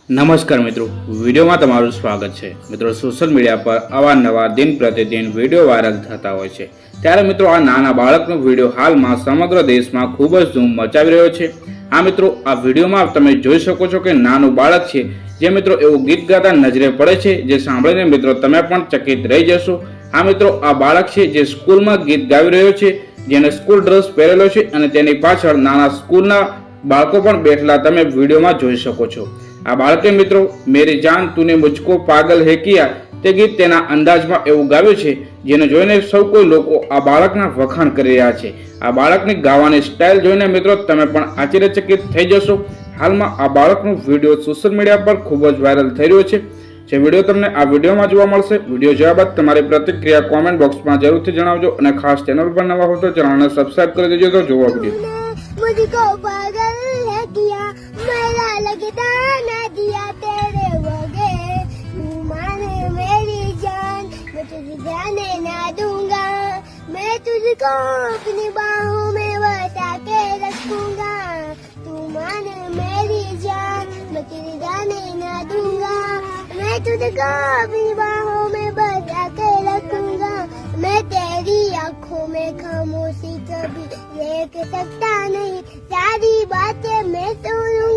નમસ્કાર મિત્રો, વિડીયોમાં તમારું સ્વાગત છે। મિત્રો, સોશિયલ મીડિયા પર અવારનવાર દિન પ્રતિદિન વિડીયો વાયરલ થતા હોય છે। ત્યારે મિત્રો, આ નાના બાળકનો વિડીયો હાલમાં સમગ્ર દેશમાં ખૂબ જ ધૂમ મચાવી રહ્યો છે। આ મિત્રો, આ વિડીયોમાં તમે જોઈ શકો છો કે નાનું બાળક છે જે મિત્રો એવું ગીત ગાતા નજરે પડે છે, જે સાંભળીને મિત્રો તમે પણ ચકિત રહી જશો। આ મિત્રો, આ બાળક છે જે સ્કૂલમાં ગીત ગાવી રહ્યો છે, જેને સ્કૂલ ડ્રેસ પહેરેલો છે અને તેની પાછળ નાના સ્કૂલના બાળકો પણ બેઠેલા તમે વિડીયોમાં જોઈ શકો છો। આ બાળકે મિત્રો મેરી જાન તૂને મુझको પાગલ હે કિયા તે ગીત તેના અંદાજમાં એવું ગાવ્યું છે, જેને જોઈને સૌ કોઈ લોકો આ બાળકના વખાણ કરી રહ્યા છે। આ બાળકની ગાવાની સ્ટાઇલ જોઈને મિત્રો તમે પણ આશ્ચર્યચકિત થઈ જશો। હાલમાં આ બાળકનો વિડીયો સોશિયલ મીડિયા પર ખૂબ જ વાયરલ થઈ રહ્યો છે। જે વિડીયો તમને આ વિડીયોમાં જોવા મળશે। વિડીયો જોયા બાદ તમારી પ્રતિક્રિયા કોમેન્ટ બોક્સમાં જરૂરથી જણાવજો અને ખાસ ચેનલ પર નવા હો તો ચેનલને સબસ્ક્રાઇબ કરી દેજો। તો જોવા વિડીયો। मुझको पागल है किया, मेरा लगता न दिया तेरे बगैर, तू माने मेरी जान, मैं तुझे जाने ना दूंगा, मैं तुझको अपनी बाहों में बसा के रखूंगा, तू माने मेरी जान, मैं तुझे जाने ना दूंगा, मैं तुझको अपनी बाहों में बसा के रखूंगा, मैं तेरी आंखों में खामोशी कभी देख सकता नहीं, सारी बातें मैं सुनूंगा।